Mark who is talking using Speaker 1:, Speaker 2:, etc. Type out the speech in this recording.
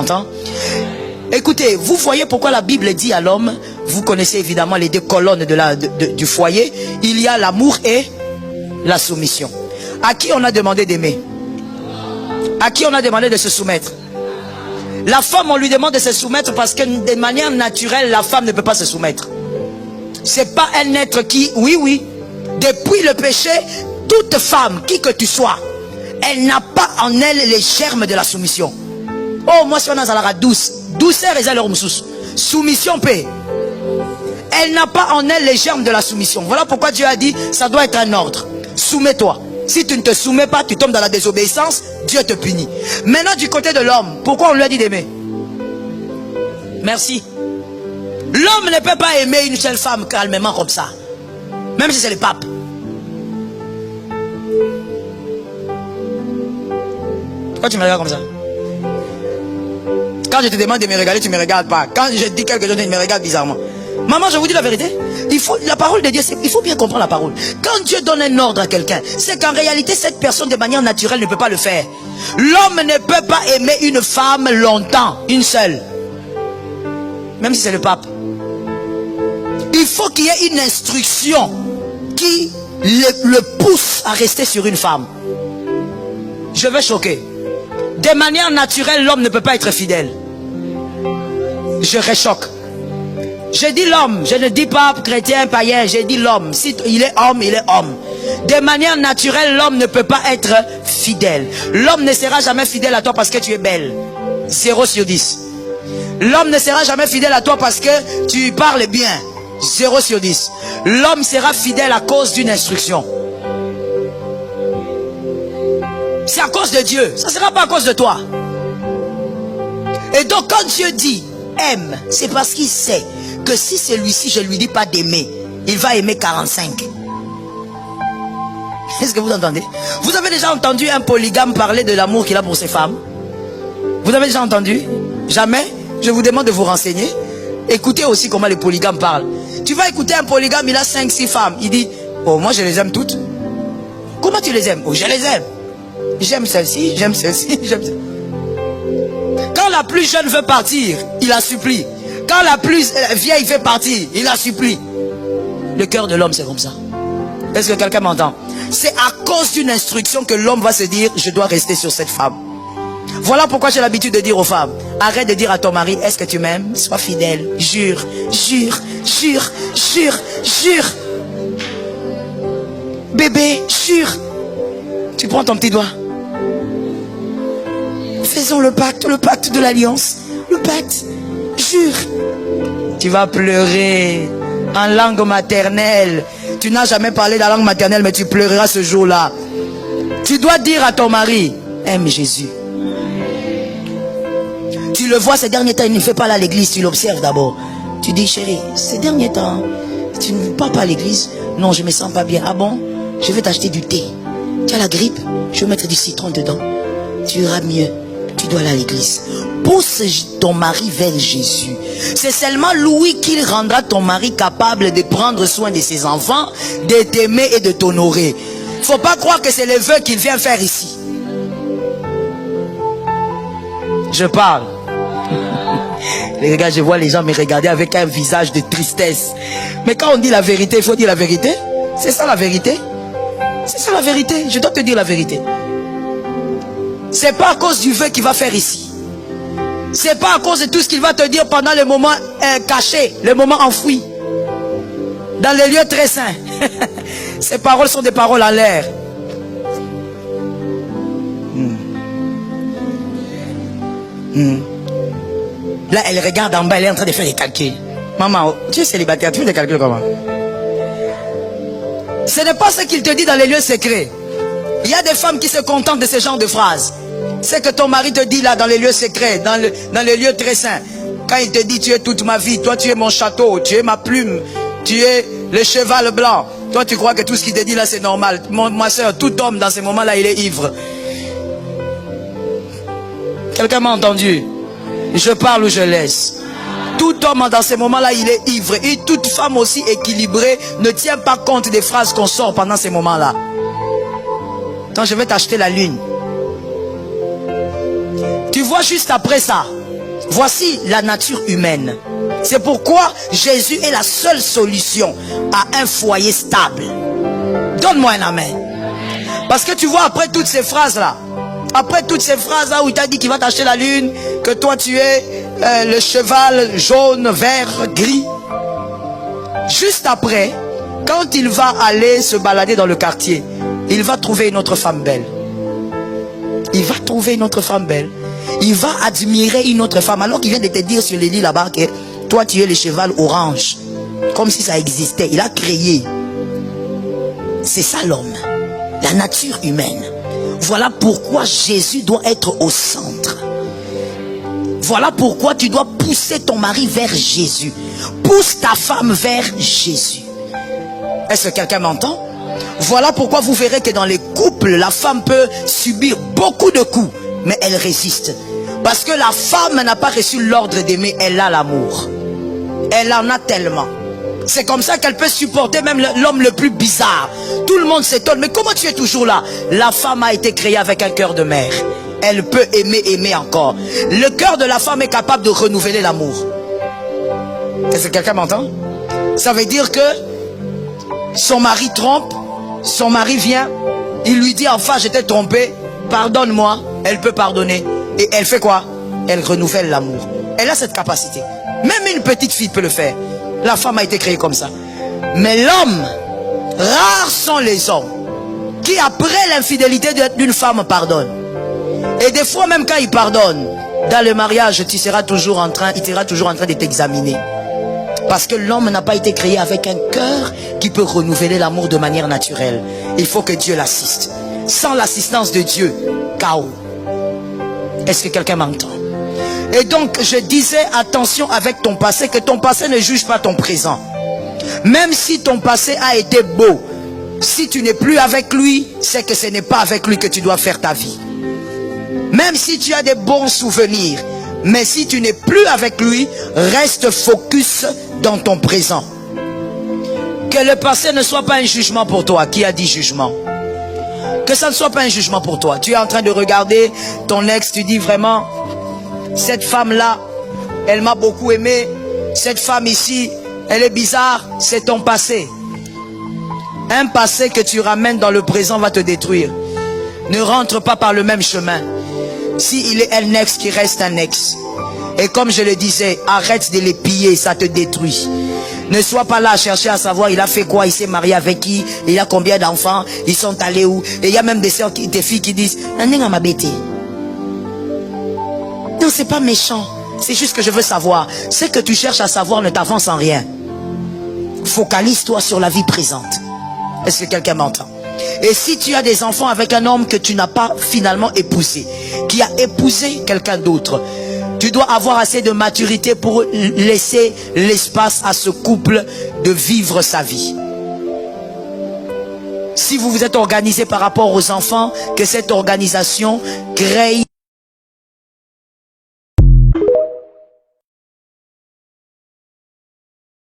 Speaker 1: m'entend? Écoutez, vous voyez pourquoi la Bible dit à l'homme, vous connaissez évidemment les deux colonnes du foyer, il y a l'amour et la soumission. À qui on a demandé d'aimer? À qui on a demandé de se soumettre? La femme, on lui demande de se soumettre parce que de manière naturelle, la femme ne peut pas se soumettre. C'est pas un être qui, oui, depuis le péché, toute femme, qui que tu sois, elle n'a pas en elle les germes de la soumission. Oh, moi, si on a la douce, douceur et alors soumission paix. Elle n'a pas en elle les germes de la soumission. Voilà pourquoi Dieu a dit, ça doit être un ordre. Soumets-toi. Si tu ne te soumets pas, tu tombes dans la désobéissance, Dieu te punit. Maintenant, du côté de l'homme, pourquoi on lui a dit d'aimer? Merci. L'homme ne peut pas aimer une seule femme calmement comme ça. Même si c'est le pape. Pourquoi tu me regardes comme ça? Quand je te demande de me regarder, tu ne me regardes pas. Quand je dis quelque chose, tu me regardes bizarrement. Maman, je vous dis la vérité. La parole de Dieu, il faut bien comprendre la parole. Quand Dieu donne un ordre à quelqu'un, c'est qu'en réalité, cette personne de manière naturelle ne peut pas le faire. L'homme ne peut pas aimer une femme longtemps, une seule. Même si c'est le pape. Il faut qu'il y ait une instruction qui le pousse à rester sur une femme. Je vais choquer. De manière naturelle, l'homme ne peut pas être fidèle. Je réchoque. Je dis l'homme, je ne dis pas chrétien, païen, je dis l'homme. Si il est homme, il est homme. De manière naturelle, l'homme ne peut pas être fidèle. L'homme ne sera jamais fidèle à toi parce que tu es belle. 0 sur 10. L'homme ne sera jamais fidèle à toi parce que tu parles bien. 0 sur 10. L'homme sera fidèle à cause d'une instruction. C'est à cause de Dieu. Ça ne sera pas à cause de toi. Et donc quand Dieu dit aime, c'est parce qu'il sait que si celui-ci, je ne lui dis pas d'aimer, il va aimer 45. Est-ce que vous entendez? Vous avez déjà entendu un polygame parler de l'amour qu'il a pour ses femmes? Vous avez déjà entendu? Jamais? Je vous demande de vous renseigner. Écoutez aussi comment les polygames parlent. Tu vas écouter un polygame, il a 5-6 femmes. Il dit, oh moi je les aime toutes. Comment tu les aimes? Oh je les aime. J'aime celle-ci, j'aime celle-ci, j'aime celle-ci. Quand la plus jeune veut partir, il la supplie. Quand la plus vieille veut partir, il la supplie. Le cœur de l'homme, c'est comme ça. Est-ce que quelqu'un m'entend? C'est à cause d'une instruction que l'homme va se dire, je dois rester sur cette femme. Voilà pourquoi j'ai l'habitude de dire aux femmes, arrête de dire à ton mari, est-ce que tu m'aimes? Sois fidèle. Jure, jure, jure, jure, jure. Bébé, jure. Tu prends ton petit doigt. Faisons le pacte de l'alliance. Le pacte. Jure. Tu vas pleurer en langue maternelle. Tu n'as jamais parlé la langue maternelle, mais tu pleureras ce jour-là. Tu dois dire à ton mari, aime Jésus. Tu le vois ces derniers temps, il ne fait pas là à l'église, tu l'observes d'abord. Tu dis, chérie, ces derniers temps, tu ne pars pas à l'église? Non, je me sens pas bien. Ah bon? Je vais t'acheter du thé. Tu as la grippe? Je vais mettre du citron dedans. Tu iras mieux. Tu dois aller à l'église. Pousse ton mari vers Jésus. C'est seulement lui qui rendra ton mari capable de prendre soin de ses enfants, de t'aimer et de t'honorer. Il ne faut pas croire que c'est le vœu qu'il vient faire ici. Je parle. Les gars, je vois les gens me regarder avec un visage de tristesse. Mais quand on dit la vérité, il faut dire la vérité. C'est ça la vérité. C'est ça la vérité. Je dois te dire la vérité. C'est pas à cause du vœu qu'il va faire ici. C'est pas à cause de tout ce qu'il va te dire pendant le moment caché, le moment enfoui. Dans les lieux très saints. Ces paroles sont des paroles en l'air. Là, elle regarde en bas, elle est en train de faire des calculs. Maman, tu es célibataire, tu fais des calculs comment? Ce n'est pas ce qu'il te dit dans les lieux secrets. Il y a des femmes qui se contentent de ce genre de phrases. C'est que ton mari te dit là dans les lieux secrets, dans les lieux très saints. Quand il te dit tu es toute ma vie, toi tu es mon château, tu es ma plume, tu es le cheval blanc. Toi tu crois que tout ce qu'il te dit là c'est normal. Ma soeur, tout homme dans ces moments-là il est ivre. Quelqu'un m'a entendu? Je parle ou je laisse? Tout homme dans ces moments-là il est ivre. Et toute femme aussi équilibrée ne tient pas compte des phrases qu'on sort pendant ces moments-là. Quand je vais t'acheter la lune. Tu vois vois juste après ça, voici la nature humaine. C'est pourquoi Jésus est la seule solution à un foyer stable. Donne-moi un amen. Parce que tu vois, après toutes ces phrases-là, où il t'a dit qu'il va t'acheter la lune, que toi tu es le cheval jaune, vert, gris. Juste après, quand il va aller se balader dans le quartier, il va trouver une autre femme belle. Il va trouver une autre femme belle. Il va admirer une autre femme, alors qu'il vient de te dire sur les lits là-bas que toi tu es le cheval orange. Comme si ça existait. Il a créé. C'est ça l'homme. La nature humaine. Voilà pourquoi Jésus doit être au centre. Voilà pourquoi tu dois pousser ton mari vers Jésus. Pousse ta femme vers Jésus. Est-ce que quelqu'un m'entend? Voilà pourquoi vous verrez que dans les couples, la femme peut subir beaucoup de coups, mais elle résiste. Parce que la femme n'a pas reçu l'ordre d'aimer, elle a l'amour. Elle en a tellement. C'est comme ça qu'elle peut supporter même l'homme le plus bizarre. Tout le monde s'étonne, mais comment tu es toujours là? La femme a été créée avec un cœur de mère. Elle peut aimer encore. Le cœur de la femme est capable de renouveler l'amour. Est-ce que quelqu'un m'entend? Ça veut dire que son mari trompe, son mari vient, il lui dit enfin je t'ai trompé, pardonne-moi. Elle peut pardonner. Et elle fait quoi? Elle renouvelle l'amour. Elle a cette capacité. Même une petite fille peut le faire. La femme a été créée comme ça. Mais l'homme, rares sont les hommes qui après l'infidélité d'une femme pardonnent. Et des fois même quand il pardonne, dans le mariage, il sera toujours en train de t'examiner. Parce que l'homme n'a pas été créé avec un cœur qui peut renouveler l'amour de manière naturelle. Il faut que Dieu l'assiste. Sans l'assistance de Dieu, chaos. Est-ce que quelqu'un m'entend? Et donc je disais attention avec ton passé, que ton passé ne juge pas ton présent. Même si ton passé a été beau, si tu n'es plus avec lui, c'est que ce n'est pas avec lui que tu dois faire ta vie. Même si tu as des bons souvenirs, mais si tu n'es plus avec lui, reste focus dans ton présent. Que le passé ne soit pas un jugement pour toi. Qui a dit jugement? Que ça ne soit pas un jugement pour toi. Tu es en train de regarder ton ex, tu dis vraiment, cette femme-là, elle m'a beaucoup aimé. Cette femme ici, elle est bizarre. C'est ton passé. Un passé que tu ramènes dans le présent va te détruire. Ne rentre pas par le même chemin. S'il est un ex, qui reste un ex. Et comme je le disais, arrête de les piller, ça te détruit. Ne sois pas là à chercher à savoir il a fait quoi, il s'est marié avec qui, il a combien d'enfants, ils sont allés où. Et il y a même des filles qui disent non, c'est pas méchant, c'est juste que je veux savoir. Ce que tu cherches à savoir ne t'avance en rien. Focalise-toi sur la vie présente. Est-ce que quelqu'un m'entend? Et si tu as des enfants avec un homme que tu n'as pas finalement épousé, qui a épousé quelqu'un d'autre, tu dois avoir assez de maturité pour laisser l'espace à ce couple de vivre sa vie. Si vous vous êtes organisé par rapport aux enfants, que cette organisation crée